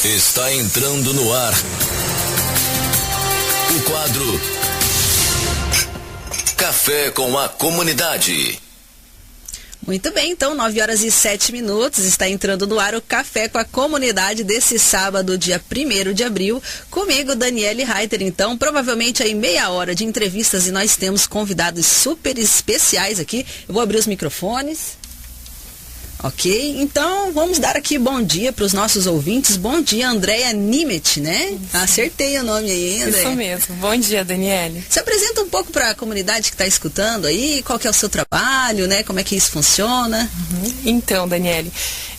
Está entrando no ar o quadro Café com a Comunidade. Muito bem, então 9h07, está entrando no ar o Café com a Comunidade desse sábado, dia 1º de abril, comigo, Daniele Reiter. Então, provavelmente aí meia hora de entrevistas e nós temos convidados super especiais aqui. Eu vou abrir os microfones. Ok, então vamos dar aqui bom dia para os nossos ouvintes. Bom dia, Andréia Nimet, né? Isso. Acertei o nome aí, Andréia. Isso mesmo. Bom dia, Daniele. Se apresenta um pouco para a comunidade que está escutando aí, qual que é o seu trabalho, né? Como é que isso funciona? Então, Daniele,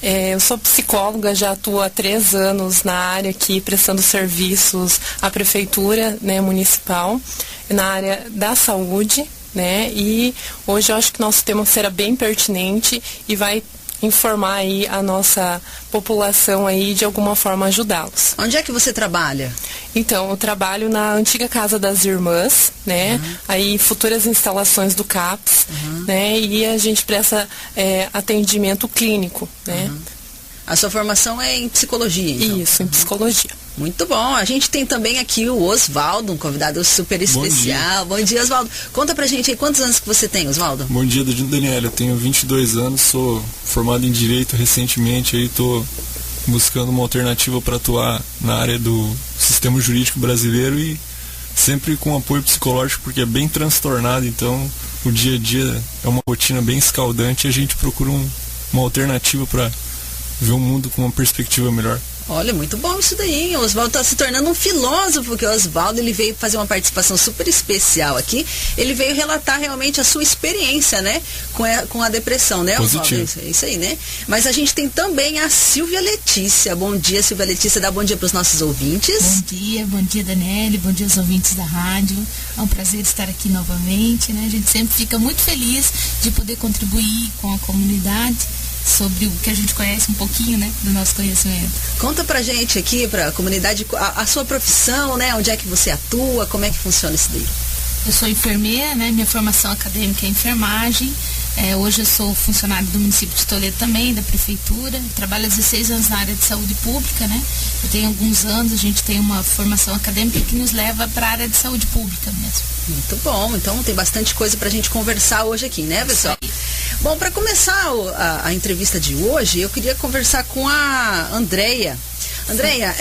eu sou psicóloga, já atuo há 3 anos na área aqui, prestando serviços à prefeitura, né, municipal, na área da saúde, né? E hoje eu acho que nosso tema será bem pertinente e vai informar aí a nossa população aí, de alguma forma ajudá-los. Onde é que você trabalha? Então, eu trabalho na antiga Casa das Irmãs, né? Aí futuras instalações do CAPS, né? E a gente presta atendimento clínico, né? A sua formação é em psicologia, então? Isso, em psicologia. Muito bom. A gente tem também aqui o Osvaldo, um convidado super especial. Bom dia, Osvaldo. Conta pra gente aí, quantos anos que você tem, Osvaldo? Bom dia, Daniela. Eu tenho 22 anos, sou formado em Direito recentemente, aí tô buscando uma alternativa para atuar na área do sistema jurídico brasileiro e sempre com apoio psicológico, porque é bem transtornado, então o dia a dia é uma rotina bem escaldante e a gente procura uma alternativa para ver o mundo com uma perspectiva melhor. Olha, muito bom isso daí, hein? O Osvaldo está se tornando um filósofo, porque o Osvaldo, ele veio fazer uma participação super especial aqui. Ele veio relatar realmente a sua experiência, né? Com a depressão, né, Osvaldo? É isso aí, né? Mas a gente tem também a Silvia Letícia. Bom dia, Silvia Letícia. Dá bom dia para os nossos ouvintes. Bom dia, Daniele. Bom dia aos ouvintes da rádio. É um prazer estar aqui novamente, né? A gente sempre fica muito feliz de poder contribuir com a comunidade sobre o que a gente conhece um pouquinho, né, do nosso conhecimento. Conta pra gente aqui, pra comunidade, a sua profissão, né, onde é que você atua, como é que funciona isso daí? Eu sou enfermeira, né, minha formação acadêmica é enfermagem. Hoje eu sou funcionária do município de Toledo também, da prefeitura. Trabalho há 16 anos na área de saúde pública, né? Eu tenho alguns anos, a gente tem uma formação acadêmica que nos leva para a área de saúde pública mesmo. Muito bom, então tem bastante coisa pra gente conversar hoje aqui, né, pessoal? Bom, para começar a entrevista de hoje, eu queria conversar com a Andréia. Andréia,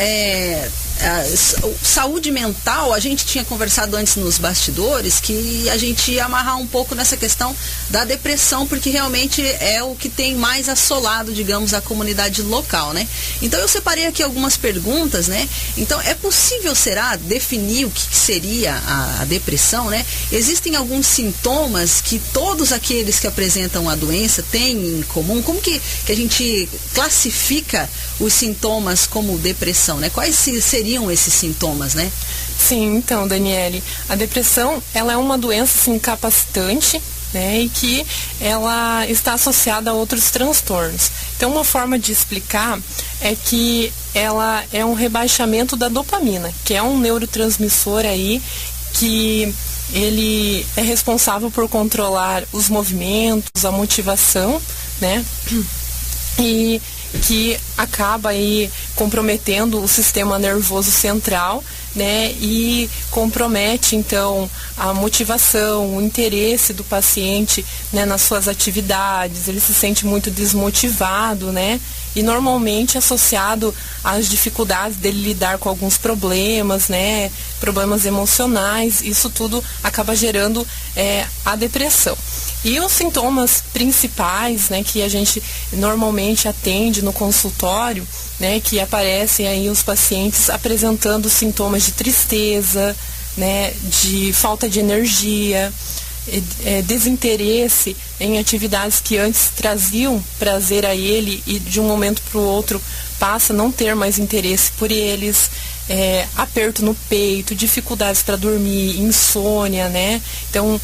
saúde mental, a gente tinha conversado antes nos bastidores que a gente ia amarrar um pouco nessa questão da depressão, porque realmente é o que tem mais assolado, digamos, a comunidade local, né? Então eu separei aqui algumas perguntas, né? Então é possível, será, definir o que seria a depressão, né? Existem alguns sintomas que todos aqueles que apresentam a doença têm em comum? Como que a gente classifica os sintomas como depressão, né? Quais seriam esses sintomas, né? Sim, então, Daniele, a depressão, ela é uma doença, assim, incapacitante, né, e que ela está associada a outros transtornos. Então, uma forma de explicar é que ela é um rebaixamento da dopamina, que é um neurotransmissor aí que ele é responsável por controlar os movimentos, a motivação, né, e que acaba aí comprometendo o sistema nervoso central, né, e compromete então a motivação, o interesse do paciente, né, nas suas atividades. Ele se sente muito desmotivado, né, e normalmente associado às dificuldades dele lidar com alguns problemas, né, problemas emocionais. Isso tudo acaba gerando a depressão. E os sintomas principais, né, que a gente normalmente atende no consultório, né, que aparecem aí os pacientes apresentando sintomas de tristeza, né, de falta de energia, desinteresse em atividades que antes traziam prazer a ele e de um momento para o outro passa a não ter mais interesse por eles, aperto no peito, dificuldades para dormir, insônia, né? Então,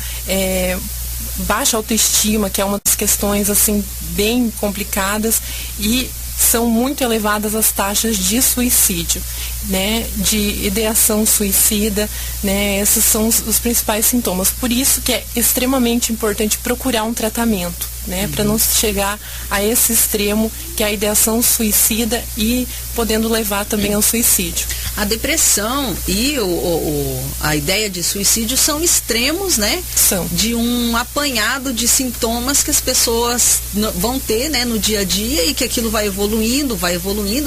baixa autoestima, que é uma das questões assim bem complicadas, e são muito elevadas as taxas de suicídio, né, de ideação suicida, né, esses são os principais sintomas. Por isso que é extremamente importante procurar um tratamento, né? Para não chegar a esse extremo que é a ideação suicida e podendo levar também ao suicídio. A depressão e a ideia de suicídio são extremos, né? São. De um apanhado de sintomas que as pessoas vão ter, né, no dia a dia, e que aquilo vai evoluindo,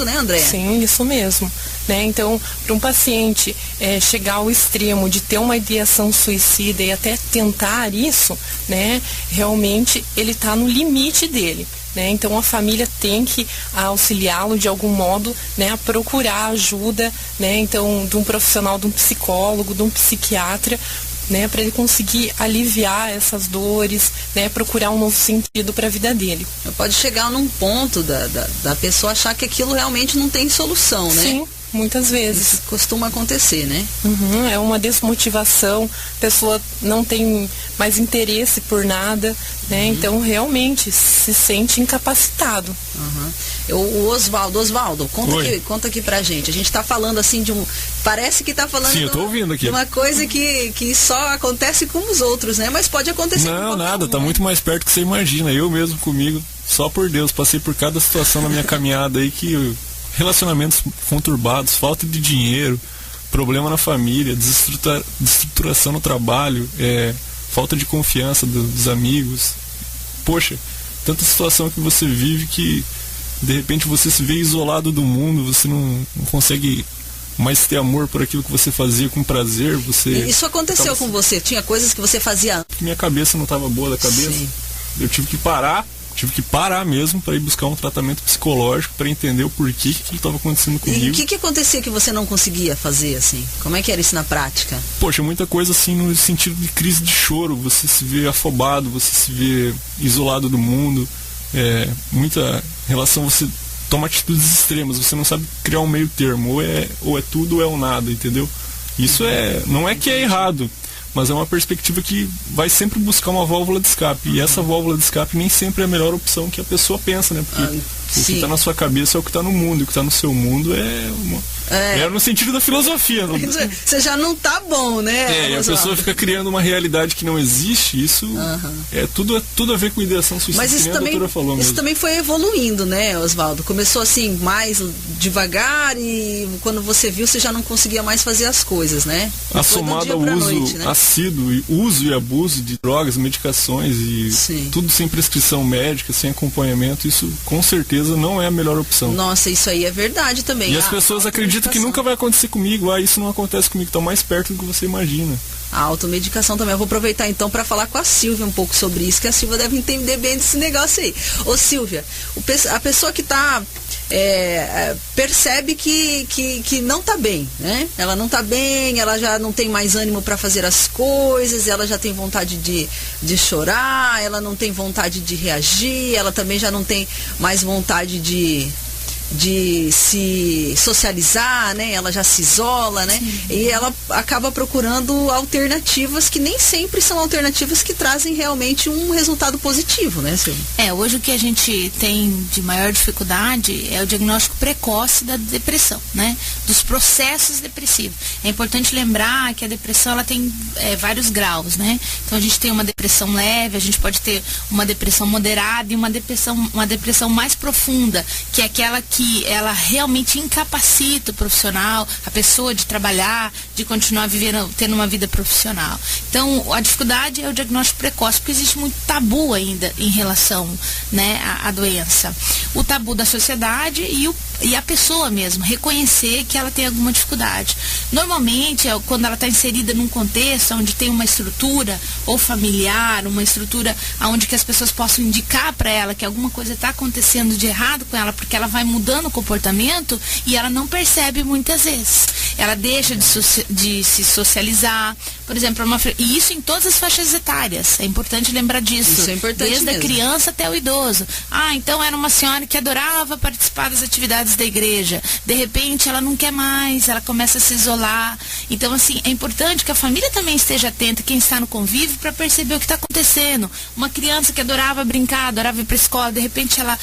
né, André? Sim, isso mesmo. Né? Então, para um paciente chegar ao extremo de ter uma ideação suicida e até tentar isso, né, realmente ele está no limite dele. Né? Então a família tem que auxiliá-lo de algum modo, né, a procurar ajuda, né, então, de um profissional, de um psicólogo, de um psiquiatra, né, para ele conseguir aliviar essas dores, né, procurar um novo sentido para a vida dele. Pode chegar num ponto da pessoa achar que aquilo realmente não tem solução, né? Sim. Muitas vezes. Isso costuma acontecer, né? É uma desmotivação, a pessoa não tem mais interesse por nada, né? Então realmente se sente incapacitado. O Oswaldo, conta aqui pra gente. A gente tá falando assim de um... Parece que tá falando Sim, eu tô ouvindo aqui. De uma coisa que só acontece com os outros, né? Mas pode acontecer com Não, nada, tá muito mais perto que você imagina. Eu mesmo comigo, só por Deus, passei por cada situação na minha caminhada aí que... Relacionamentos conturbados, falta de dinheiro, problema na família, desestruturação no trabalho, falta de confiança dos amigos. Poxa, tanta situação que você vive que de repente você se vê isolado do mundo, você não consegue mais ter amor por aquilo que você fazia com prazer. Isso aconteceu com você? Tinha coisas que você fazia? Minha cabeça não estava boa da cabeça. Sim. Eu tive que parar mesmo para ir buscar um tratamento psicológico para entender o porquê que estava acontecendo comigo. E o que acontecia que você não conseguia fazer, assim? Como é que era isso na prática? Poxa, muita coisa assim no sentido de crise de choro. Você se vê afobado, você se vê isolado do mundo. Muita relação, você toma atitudes extremas, você não sabe criar um meio termo. Ou é tudo ou é o nada, entendeu? Isso não é que é errado, mas é uma perspectiva que vai sempre buscar uma válvula de escape. E essa válvula de escape nem sempre é a melhor opção que a pessoa pensa, né? Porque o que está na sua cabeça é o que está no mundo. E o que está no seu mundo é no sentido da filosofia. Não... Você já não tá bom, né? E a pessoa fica criando uma realidade que não existe. Isso é tudo a ver com ideação suicida. Mas isso, também foi evoluindo, né, Oswaldo? Começou assim, mais devagar, e quando você viu, você já não conseguia mais fazer as coisas, né? Assomado ao uso assíduo, uso e abuso de drogas, medicações e tudo sem prescrição médica, sem acompanhamento, isso com certeza não é a melhor opção. Nossa, isso aí é verdade também. E as pessoas acreditam que nunca vai acontecer comigo. Isso não acontece comigo, está mais perto do que você imagina. A automedicação também. Eu vou aproveitar então para falar com a Silvia um pouco sobre isso, que a Silvia deve entender bem desse negócio aí. Ô Silvia, a pessoa que está percebe que não está bem, né? Ela não está bem, ela já não tem mais ânimo para fazer as coisas, ela já tem vontade de chorar, ela não tem vontade de reagir, ela também já não tem mais vontade de se socializar, né? Ela já se isola, né? Sim. E ela acaba procurando alternativas que nem sempre são alternativas que trazem realmente um resultado positivo, né, Silvia? Hoje o que a gente tem de maior dificuldade é o diagnóstico precoce da depressão, né? Dos processos depressivos. É importante lembrar que a depressão, ela tem vários graus, né? Então a gente tem uma depressão leve, a gente pode ter uma depressão moderada e uma depressão mais profunda, que é aquela que ela realmente incapacita o profissional, a pessoa de trabalhar, de continuar tendo uma vida profissional. Então, a dificuldade é o diagnóstico precoce, porque existe muito tabu ainda em relação, né, à doença. O tabu da sociedade e a pessoa mesmo, reconhecer que ela tem alguma dificuldade. Normalmente, quando ela está inserida num contexto onde tem uma estrutura ou familiar, uma estrutura onde que as pessoas possam indicar para ela que alguma coisa está acontecendo de errado com ela, porque ela vai mudando o comportamento e ela não percebe muitas vezes. Ela deixa de se socializar, por exemplo, e isso em todas as faixas etárias. É importante lembrar disso. Isso é importante desde mesmo. A criança até o idoso. Então era uma senhora que adorava participar das atividades da igreja. De repente ela não quer mais, ela começa a se isolar. Então, assim, é importante que a família também esteja atenta, quem está no convívio, para perceber o que está acontecendo. Uma criança que adorava brincar, adorava ir para a escola, de repente ela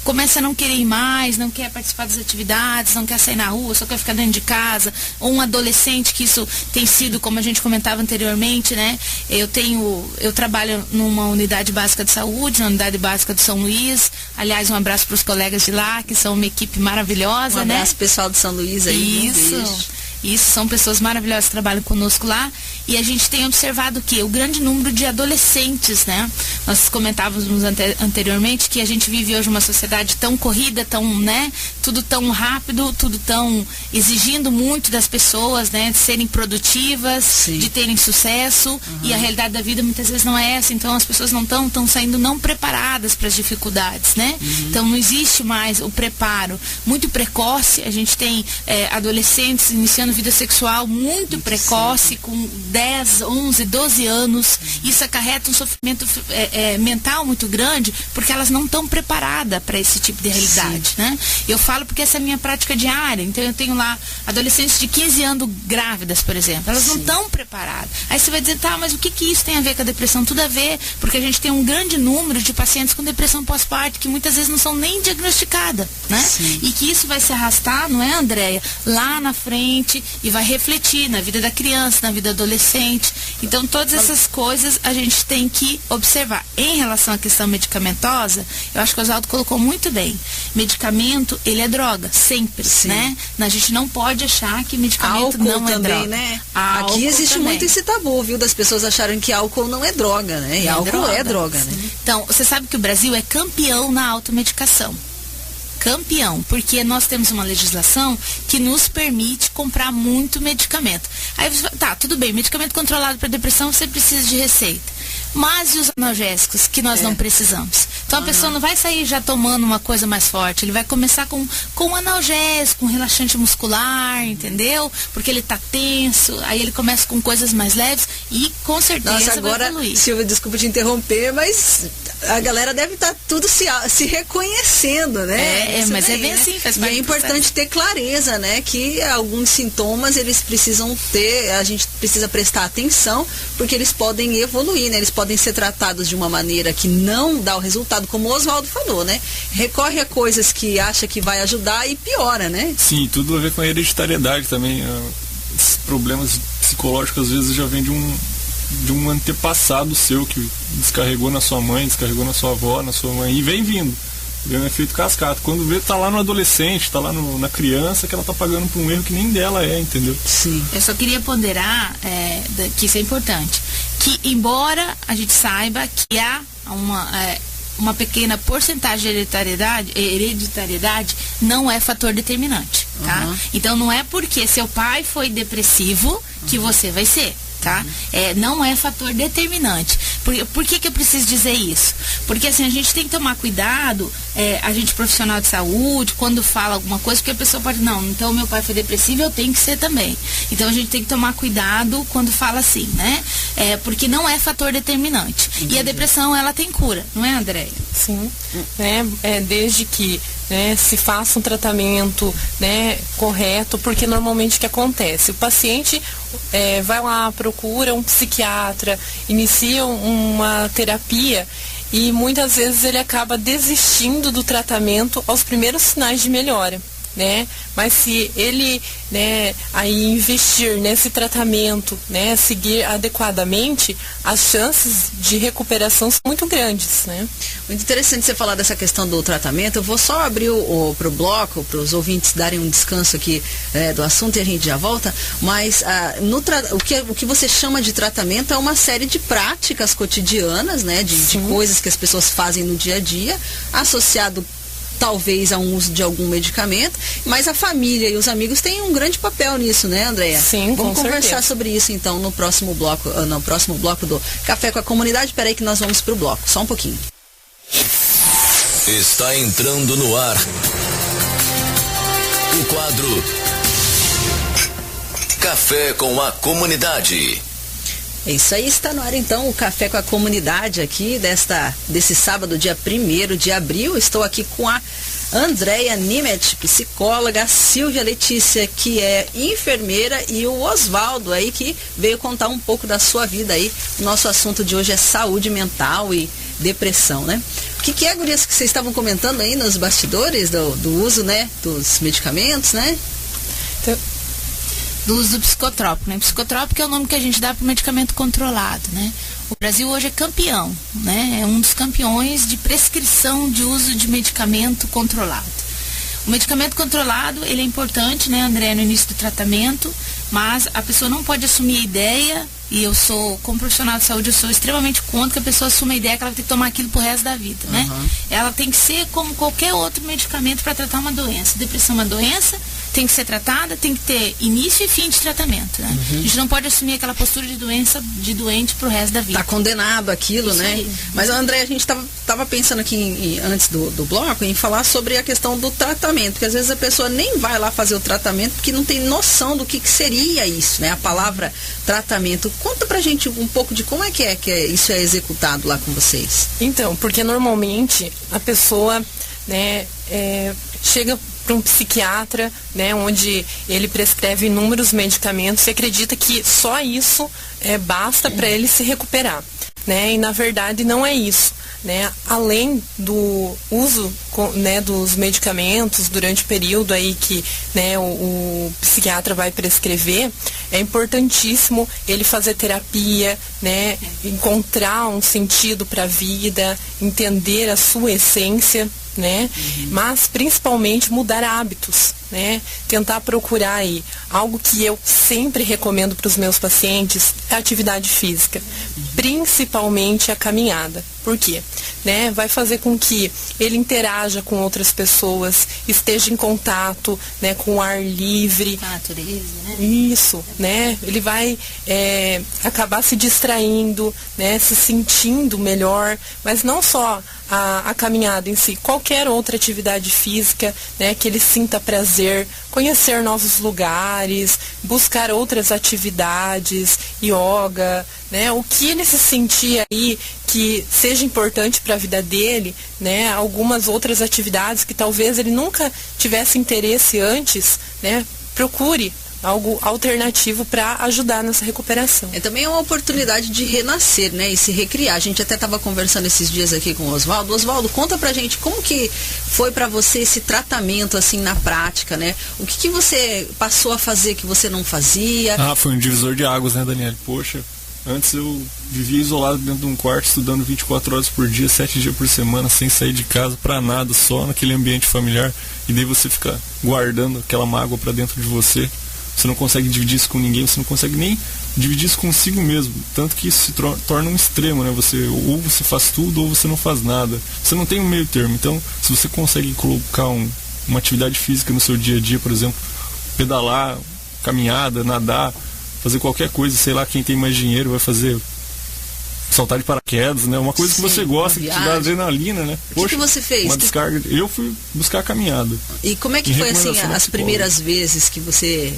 começa a não querer ir mais, não quer participar das atividades, não quer sair na rua, só quer ficar dentro de casa, ou um adolescente, que isso tem sido, como a gente comentava anteriormente, né? Eu trabalho numa unidade básica de saúde, na unidade básica do São Luís. Aliás, um abraço para os colegas de lá, que são uma equipe maravilhosa, né? Um abraço pessoal do São Luís aí. Isso, são pessoas maravilhosas que trabalham conosco lá, e a gente tem observado que o grande número de adolescentes, né? Nós comentávamos anteriormente que a gente vive hoje uma sociedade tão corrida, né? Tudo tão rápido, tudo tão exigindo muito das pessoas, né? De serem produtivas, sim, de terem sucesso, e a realidade da vida muitas vezes não é essa, então as pessoas não estão saindo não preparadas para as dificuldades, né? Então não existe mais o preparo muito precoce, a gente tem adolescentes iniciando vida sexual muito precoce, com 10, 11, 12 anos. Isso acarreta um sofrimento mental muito grande, porque elas não estão preparadas para esse tipo de realidade, né? Eu falo porque essa é a minha prática diária. Então eu tenho lá adolescentes de 15 anos grávidas, por exemplo. Elas não estão preparadas. Aí você vai dizer, tá, mas o que isso tem a ver com a depressão? Tudo a ver, porque a gente tem um grande número de pacientes com depressão pós-parto que muitas vezes não são nem diagnosticadas, né? Sim. E que isso vai se arrastar, não é, Andréia? Lá na frente, e vai refletir na vida da criança, na vida adolescente. Então todas essas coisas a gente tem que observar. Em relação à questão medicamentosa, eu acho que o Oswaldo colocou muito bem. Medicamento, ele é droga, sempre, né? A gente não pode achar que medicamento álcool não é também, droga. Né? Aqui existe também muito esse tabu, viu? Das pessoas acharem que álcool não é droga, né? E álcool é droga, né? Então, você sabe que o Brasil é campeão na automedicação. Campeão, porque nós temos uma legislação que nos permite comprar muito medicamento. Aí você fala, tá, tudo bem, medicamento controlado para depressão você precisa de receita. Mas e os analgésicos que nós não precisamos? Então a pessoa não vai sair já tomando uma coisa mais forte, ele vai começar com um analgésico, um relaxante muscular, entendeu? Porque ele tá tenso, aí ele começa com coisas mais leves e com certeza agora, vai evoluir. Silvia, desculpa te interromper, mas a galera deve estar tudo se reconhecendo, né? Mas daí, é bem assim, faz parte. E é importante ter clareza, né? Que alguns sintomas eles precisam ter, a gente precisa prestar atenção, porque eles podem evoluir, né? Eles podem ser tratados de uma maneira que não dá o resultado, como o Oswaldo falou, né? Recorre a coisas que acha que vai ajudar e piora, né? Sim, tudo a ver com a hereditariedade também. Esses problemas psicológicos às vezes já vêm de um antepassado seu que descarregou na sua mãe, descarregou na sua avó, na sua mãe, e vem vindo. Vem um efeito cascata. Quando vê, tá lá no adolescente, tá lá na criança, que ela tá pagando por um erro que nem dela entendeu? Sim. Eu só queria ponderar que isso é importante. Que embora a gente saiba que há uma pequena porcentagem de hereditariedade, não é fator determinante, tá? Então não é porque seu pai foi depressivo que você vai ser. Tá? Não é fator determinante. Por que eu preciso dizer isso? Porque assim, a gente tem que tomar cuidado, a gente profissional de saúde, quando fala alguma coisa, porque a pessoa pode, não, então meu pai foi depressivo, eu tenho que ser também. Então a gente tem que tomar cuidado quando fala assim, né? Porque não é fator determinante. Entendi. E a depressão, ela tem cura, não é, Andréia? Sim, desde que se faça um tratamento correto, porque normalmente o que acontece? O paciente vai lá, procura um psiquiatra, inicia uma terapia e muitas vezes ele acaba desistindo do tratamento aos primeiros sinais de melhora. Mas se ele aí investir nesse tratamento, seguir adequadamente, as chances de recuperação são muito grandes. Muito interessante você falar dessa questão do tratamento. Eu vou só abrir para o bloco, para os ouvintes darem um descanso aqui do assunto e a gente já volta, mas o que você chama de tratamento é uma série de práticas cotidianas, de coisas que as pessoas fazem no dia a dia, associado talvez a um uso de algum medicamento, mas a família e os amigos têm um grande papel nisso, né, Andréia? Sim, vamos conversar sobre isso então no próximo bloco do Café com a Comunidade. Peraí que nós vamos pro bloco, só um pouquinho. Está entrando no ar o quadro Café com a Comunidade. É isso aí, está no ar então o Café com a Comunidade aqui desse sábado, dia 1º de abril. Estou aqui com a Andréia Nimet, psicóloga, a Silvia Letícia, que é enfermeira, e o Oswaldo aí, que veio contar um pouco da sua vida aí. O nosso assunto de hoje é saúde mental e depressão, né? que é, gurias, que vocês estavam comentando aí nos bastidores do uso, né, dos medicamentos, né? Então, do uso do psicotrópico, né? Psicotrópico é o nome que a gente dá para o medicamento controlado, né? O Brasil hoje é campeão, né? É um dos campeões de prescrição de uso de medicamento controlado. O medicamento controlado, ele é importante, né, André, no início do tratamento, mas a pessoa não pode assumir a ideia, e eu sou, como profissional de saúde, eu sou extremamente contra que a pessoa assuma a ideia que ela vai ter que tomar aquilo pro resto da vida, né? Ela tem que ser como qualquer outro medicamento para tratar uma doença. Depressão é uma doença, tem que ser tratada, tem que ter início e fim de tratamento, né? A gente não pode assumir aquela postura de doente pro resto da vida. Tá condenado aquilo, Isso né? aí. Mas, André, a gente tava pensando aqui antes do bloco em falar sobre a questão do tratamento, porque às vezes a pessoa nem vai lá fazer o tratamento porque não tem noção do que seria isso, né? A palavra tratamento. Conta pra gente um pouco de como é que isso é executado lá com vocês. então, porque normalmente a pessoa, né, chega para um psiquiatra, né, onde ele prescreve inúmeros medicamentos e acredita que só isso basta para ele se recuperar, né? E na verdade não é isso, né? Além do uso, né, dos medicamentos durante o período aí que, né, o psiquiatra vai prescrever, é importantíssimo ele fazer terapia, né, encontrar um sentido para a vida, entender a sua essência, né? Mas principalmente mudar hábitos, né? Tentar procurar aí algo que eu sempre recomendo para os meus pacientes, é a atividade física, principalmente a caminhada. Por quê? Né? Vai fazer com que ele interaja com outras pessoas, esteja em contato, né, com o ar livre. A natureza, né? Isso, né? Ele vai acabar se distraindo, né, se sentindo melhor, mas não só a caminhada em si, qualquer outra atividade física, né, que ele sinta prazer, conhecer novos lugares, buscar outras atividades, yoga, né, o que ele se sentir aí que seja importante para a vida dele, né, algumas outras atividades que talvez ele nunca tivesse interesse antes, né, procure algo alternativo para ajudar nessa recuperação. Também é uma oportunidade de renascer, né? E se recriar. A gente até estava conversando esses dias aqui com o Oswaldo. Oswaldo, conta pra gente como que foi para você esse tratamento, assim, na prática, né? O que você passou a fazer que você não fazia? Foi um divisor de águas, né, Daniele? Poxa, antes eu vivia isolado dentro de um quarto, estudando 24 horas por dia, 7 dias por semana, sem sair de casa pra nada, só naquele ambiente familiar. E daí você fica guardando aquela mágoa pra dentro de você. Você não consegue dividir isso com ninguém, você não consegue nem dividir isso consigo mesmo. Tanto que isso se torna um extremo, né? Ou você faz tudo ou você não faz nada. Você não tem um meio termo. Então, se você consegue colocar uma atividade física no seu dia a dia, por exemplo, pedalar, caminhada, nadar, fazer qualquer coisa, sei lá, quem tem mais dinheiro vai fazer saltar de paraquedas, né? Uma coisa que você gosta, que te dá adrenalina, né? O que você fez? Uma descarga. Eu fui buscar a caminhada. E como é que foi, assim, as primeiras vezes que você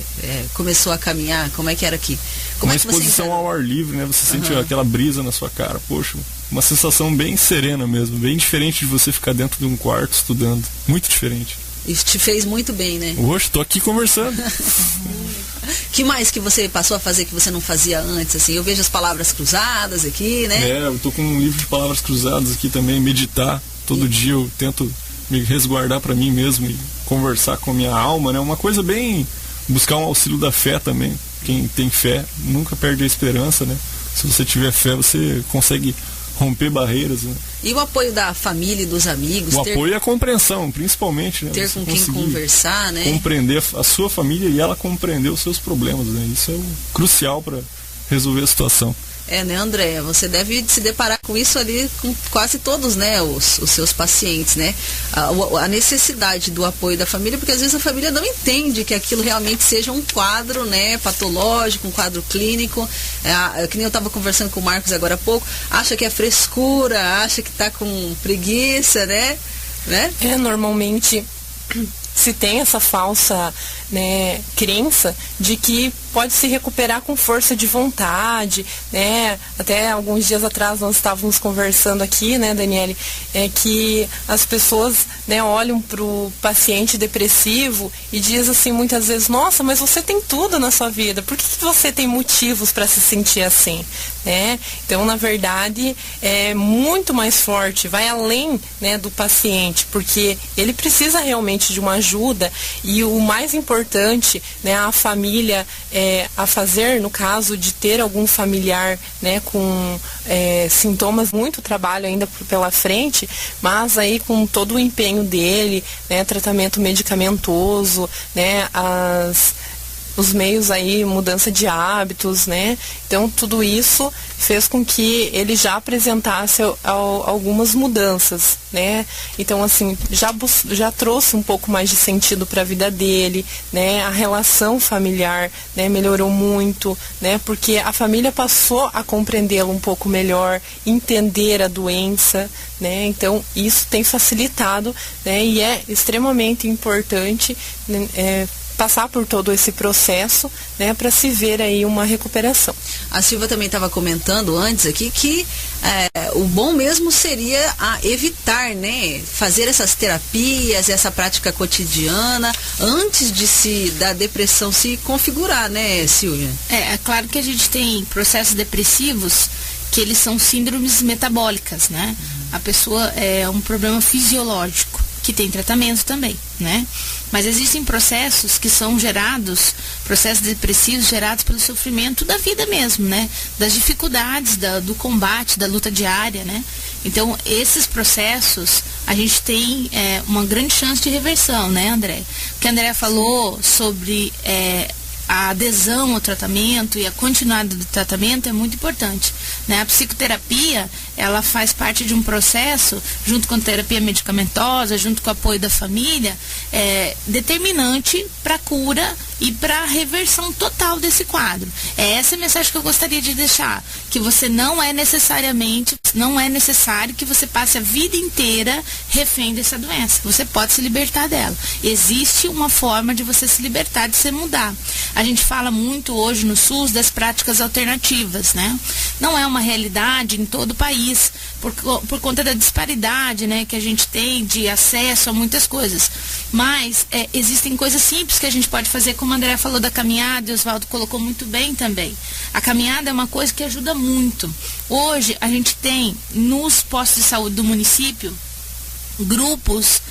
começou a caminhar? Como é que era aqui? Uma exposição ao ar livre, né? Você sente aquela brisa na sua cara. Poxa, uma sensação bem serena mesmo, bem diferente de você ficar dentro de um quarto estudando. Muito diferente. Isso te fez muito bem, né? Hoje, tô aqui conversando. Que mais que você passou a fazer que você não fazia antes, assim? Eu vejo as palavras cruzadas aqui, né? Eu tô com um livro de palavras cruzadas aqui também, meditar. Todo dia eu tento me resguardar para mim mesmo e conversar com a minha alma, né? Uma coisa bem... buscar um auxílio da fé também. Quem tem fé nunca perde a esperança, né? Se você tiver fé, você consegue romper barreiras, né? E o apoio da família e dos amigos? O apoio e a compreensão, principalmente, né? Ter com quem conversar, né? Compreender a sua família e ela compreender os seus problemas, né? Isso é crucial para resolver a situação. Né, André? Você deve se deparar com isso ali com quase todos, né, os seus pacientes, né? A necessidade do apoio da família, porque às vezes a família não entende que aquilo realmente seja um quadro, né, patológico, um quadro clínico. Que nem eu estava conversando com o Marcos agora há pouco, acha que é frescura, acha que está com preguiça, né? Normalmente se tem essa falsa, né, crença de que pode se recuperar com força de vontade, né? Até alguns dias atrás nós estávamos conversando aqui, né, Daniele, que as pessoas, né, olham para o paciente depressivo e diz assim muitas vezes: nossa, mas você tem tudo na sua vida, por que você tem motivos para se sentir assim? Né? Então, na verdade, é muito mais forte, vai além, né, do paciente, porque ele precisa realmente de uma ajuda, e o mais importante, né, a família a fazer, no caso de ter algum familiar, né, com sintomas, muito trabalho ainda pela frente, mas aí com todo o empenho dele, né, tratamento medicamentoso, né, os meios aí, mudança de hábitos, né? Então, tudo isso fez com que ele já apresentasse algumas mudanças, né? Então, assim, já trouxe um pouco mais de sentido para a vida dele, né? A relação familiar, né, melhorou muito, né? Porque a família passou a compreendê-lo um pouco melhor, entender a doença, né? Então, isso tem facilitado, né? E é extremamente importante, né, passar por todo esse processo, né, para se ver aí uma recuperação. A Silvia também estava comentando antes aqui que o bom mesmo seria evitar, né, fazer essas terapias, essa prática cotidiana antes da depressão se configurar, né, Silvia? É claro que a gente tem processos depressivos que eles são síndromes metabólicas, né? A pessoa é um problema fisiológico que tem tratamento também, né? Mas existem processos que são processos depressivos gerados pelo sofrimento da vida mesmo, né? Das dificuldades, do combate, da luta diária, né? Então, esses processos, a gente tem uma grande chance de reversão, né, André? O que a André falou sobre a adesão ao tratamento e a continuidade do tratamento é muito importante, né? A psicoterapia, ela faz parte de um processo, junto com a terapia medicamentosa, junto com o apoio da família, determinante para a cura e para a reversão total desse quadro. É essa a mensagem que eu gostaria de deixar, que você não é necessário que você passe a vida inteira refém dessa doença. Você pode se libertar dela. Existe uma forma de você se libertar, de se mudar. A gente fala muito hoje no SUS das práticas alternativas, né? Não é uma realidade em todo o país, por conta da disparidade, né, que a gente tem de acesso a muitas coisas. Mas existem coisas simples que a gente pode fazer, como a André falou da caminhada, e o Oswaldo colocou muito bem também. A caminhada é uma coisa que ajuda muito. Hoje a gente tem nos postos de saúde do município grupos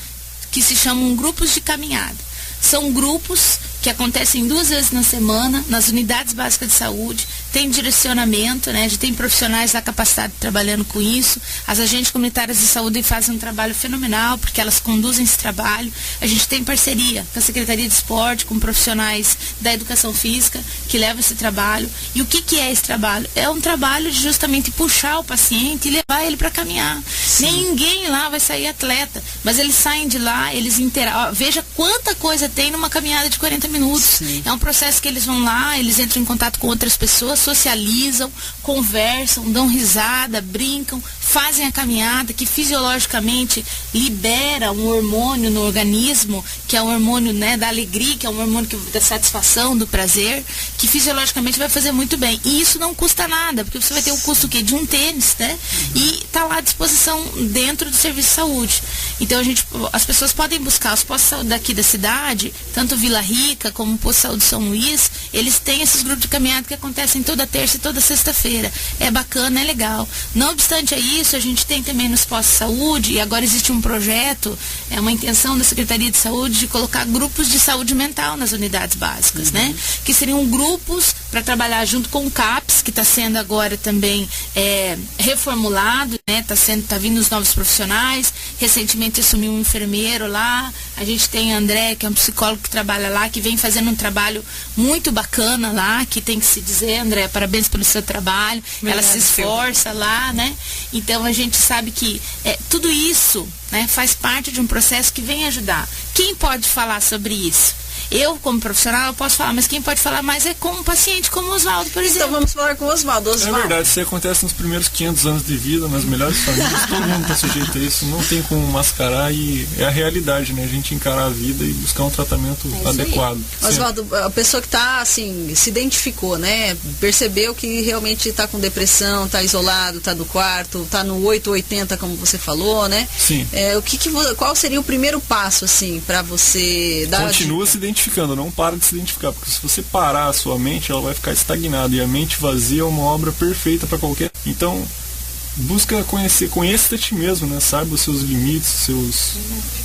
que se chamam grupos de caminhada. São grupos que acontecem 2 vezes na semana, nas unidades básicas de saúde, tem direcionamento, né? A gente tem profissionais lá capacitados trabalhando com isso. As agentes comunitárias de saúde fazem um trabalho fenomenal, porque elas conduzem esse trabalho. A gente tem parceria com a Secretaria de Esporte, com profissionais da educação física, que levam esse trabalho. E o que é esse trabalho? É um trabalho de justamente puxar o paciente e levar ele para caminhar. Sim. Ninguém lá vai sair atleta, mas eles saem de lá, eles interagem. Veja quanta coisa tem numa caminhada de 40 minutos. Sim. É um processo que eles vão lá, eles entram em contato com outras pessoas, socializam, conversam, dão risada, brincam, fazem a caminhada, que fisiologicamente libera um hormônio no organismo, que é um hormônio, né, da alegria, que é um hormônio da satisfação, do prazer, que fisiologicamente vai fazer muito bem. E isso não custa nada, porque você vai ter o custo o quê? De um tênis, né? E está lá à disposição dentro do serviço de saúde. Então as pessoas podem buscar os postos de saúde daqui da cidade, tanto Vila Rica como o posto de saúde São Luís, eles têm esses grupos de caminhada que acontecem toda terça e toda sexta-feira. É bacana, é legal. Não obstante a isso, a gente tem também nos postos de saúde, e agora existe um projeto, uma intenção da Secretaria de Saúde de colocar grupos de saúde mental nas unidades básicas, né? Que seriam grupos para trabalhar junto com o CAPS, que está sendo agora também reformulado, né? Tá vindo os novos profissionais. Recentemente assumiu um enfermeiro lá. A gente tem a André, que é um psicólogo que trabalha lá, que vem fazendo um trabalho muito bacana lá, que tem que se dizer, André, parabéns pelo seu trabalho. Ela se esforça lá, né? Então a gente sabe que tudo isso, né, faz parte de um processo que vem ajudar. Quem pode falar sobre isso? Eu, como profissional, eu posso falar, mas quem pode falar mais é com um paciente como o Oswaldo, por exemplo. Então vamos falar com o Oswaldo. É verdade, isso acontece nos primeiros 500 anos de vida, nas melhores famílias, todo mundo está sujeito a isso, não tem como mascarar e é a realidade, né? A gente encarar a vida e buscar um tratamento adequado. Oswaldo, a pessoa que está, assim, se identificou, né? Percebeu que realmente está com depressão, está isolado, está no quarto, está no 880, como você falou, né? Sim. Qual seria o primeiro passo, assim, para você dar... Continua se identificando, não para de se identificar, porque se você parar a sua mente, ela vai ficar estagnada, e a mente vazia é uma obra perfeita para qualquer... Então, busca conheça a ti mesmo, né? Saiba os seus limites,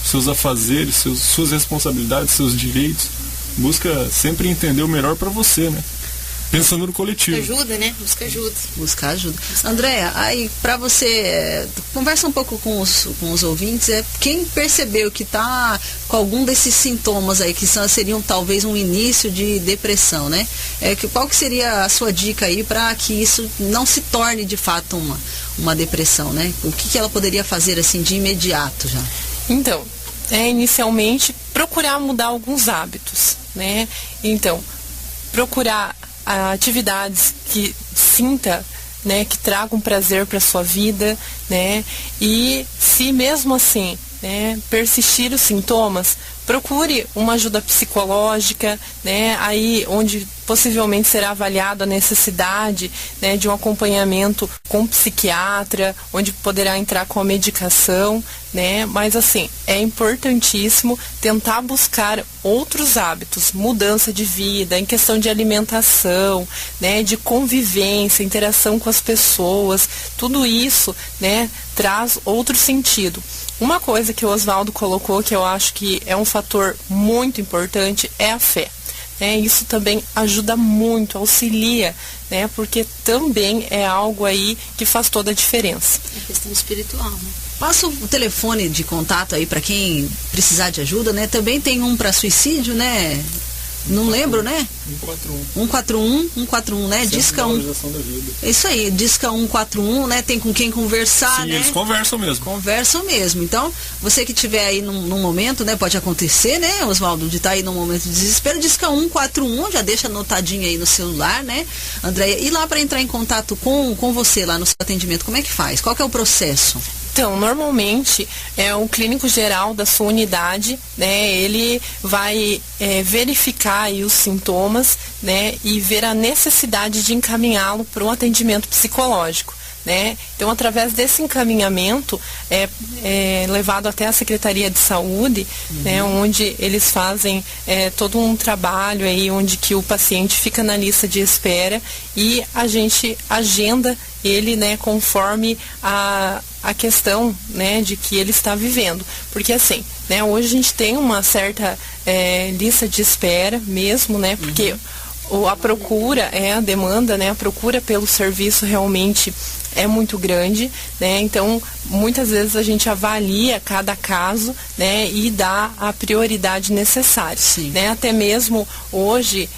seus afazeres, suas responsabilidades, seus direitos. Busca sempre entender o melhor para você, né? Pensando no coletivo. Busca ajuda, né? Buscar ajuda. Andréa, aí para você, conversa um pouco com os ouvintes, quem percebeu que está com algum desses sintomas aí, que seriam talvez um início de depressão, né? Qual que seria a sua dica aí para que isso não se torne de fato uma depressão, né? O que ela poderia fazer assim de imediato já? Então, inicialmente procurar mudar alguns hábitos, né? Então, procurar atividades que sinta, né, que tragam prazer para sua vida, né? E se mesmo assim, né, persistir os sintomas, procure uma ajuda psicológica, né, aí onde possivelmente será avaliada a necessidade, né, de um acompanhamento com um psiquiatra, onde poderá entrar com a medicação, né, mas assim, é importantíssimo tentar buscar outros hábitos, mudança de vida, em questão de alimentação, né, de convivência, interação com as pessoas, tudo isso, né, traz outro sentido. Uma coisa que o Oswaldo colocou, que eu acho que é um fator muito importante, é a fé. Isso também ajuda muito, auxilia, né? Porque também é algo aí que faz toda a diferença. É questão espiritual, né? Passa o telefone de contato aí para quem precisar de ajuda, né? Também tem um para suicídio, né? Não lembro, né? 141, né? Disca 1. Isso aí, Disca 141, né? Tem com quem conversar, sim, né? Eles conversam mesmo. Conversam mesmo. Então, você que estiver aí num momento, né? Pode acontecer, né, Oswaldo, de estar aí num momento de desespero, Disca 141, já deixa anotadinho aí no celular, né, Andréia? E lá para entrar em contato com você lá no seu atendimento, como é que faz? Qual que é o processo? Então, normalmente, o clínico geral da sua unidade, né, ele vai verificar aí os sintomas, né, e ver a necessidade de encaminhá-lo para um atendimento psicológico. Né? Então, através desse encaminhamento, é levado até a Secretaria de Saúde, né, onde eles fazem todo um trabalho aí, onde que o paciente fica na lista de espera e a gente agenda ele, né, conforme a questão, né, de que ele está vivendo. Porque assim, né, hoje a gente tem uma certa lista de espera mesmo, né, porque a procura, a demanda, né, a procura pelo serviço realmente é muito grande, né? Então, muitas vezes a gente avalia cada caso, né, e dá a prioridade necessária. Sim. Né? Até mesmo hoje,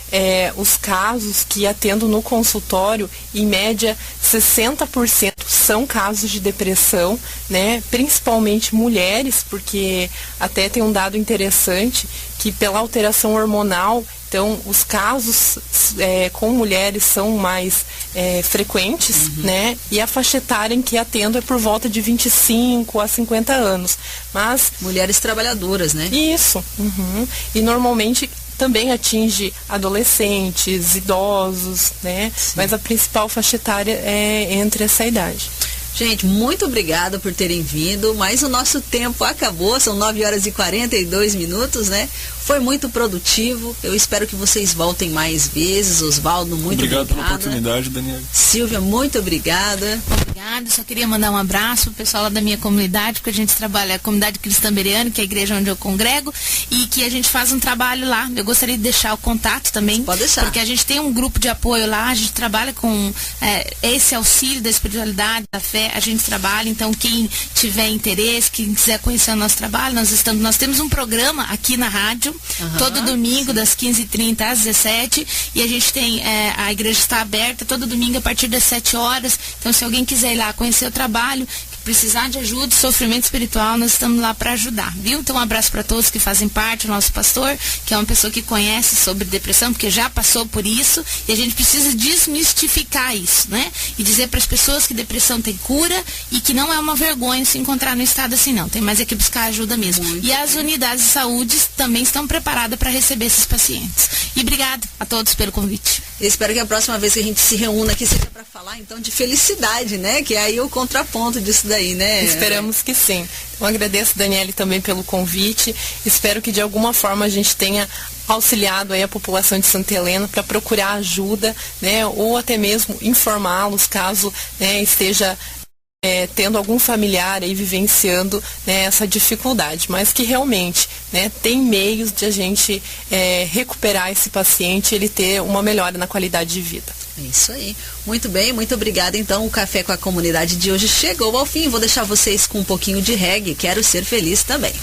os casos que atendo no consultório, em média, 60% são casos de depressão, né? Principalmente mulheres, porque até tem um dado interessante que pela alteração hormonal, então os casos com mulheres são mais frequentes, né? E a faixa etária em que atendo é por volta de 25 a 50 anos. Mas mulheres trabalhadoras, né? Isso. E normalmente também atinge adolescentes, idosos, né? Sim. Mas a principal faixa etária é entre essa idade. Gente, muito obrigada por terem vindo, mas o nosso tempo acabou, são 9 horas e 42 minutos, né? Foi muito produtivo, eu espero que vocês voltem mais vezes. Oswaldo, muito obrigado. Obrigado pela oportunidade, Daniela. Silvia, muito obrigada. Obrigada, só queria mandar um abraço pro pessoal lá da minha comunidade, porque a gente trabalha a comunidade cristã bereana, que é a igreja onde eu congrego, e que a gente faz um trabalho lá. Eu gostaria de deixar o contato também. Pode deixar. Porque a gente tem um grupo de apoio lá, a gente trabalha com esse auxílio da espiritualidade, da fé, a gente trabalha. Então, quem tiver interesse, quem quiser conhecer o nosso trabalho, nós temos um programa aqui na rádio, todo domingo, das 15h30 às 17h, e a gente tem, a igreja está aberta todo domingo a partir das 7 horas. Então, se alguém quiser ir lá conhecer o trabalho, precisar de ajuda, sofrimento espiritual, nós estamos lá para ajudar, viu? Então um abraço para todos que fazem parte, o nosso pastor, que é uma pessoa que conhece sobre depressão, porque já passou por isso, e a gente precisa desmistificar isso, né? E dizer para as pessoas que depressão tem cura e que não é uma vergonha se encontrar no estado assim, não. Tem mais é que buscar ajuda mesmo. E as unidades de saúde também estão preparadas para receber esses pacientes. E obrigado a todos pelo convite. Eu espero que a próxima vez que a gente se reúna aqui seja para falar então de felicidade, né? Que é aí o contraponto disso daí, né? Esperamos que sim. Eu agradeço, Daniele, também pelo convite. Espero que de alguma forma a gente tenha auxiliado aí a população de Santa Helena para procurar ajuda, né? Ou até mesmo informá-los caso, né, esteja tendo algum familiar aí vivenciando, né, essa dificuldade, mas que realmente, né, tem meios de a gente recuperar esse paciente e ele ter uma melhora na qualidade de vida. Isso aí. Muito bem, muito obrigada. Então, o Café com a Comunidade de hoje chegou ao fim. Vou deixar vocês com um pouquinho de reggae. Quero ser feliz também.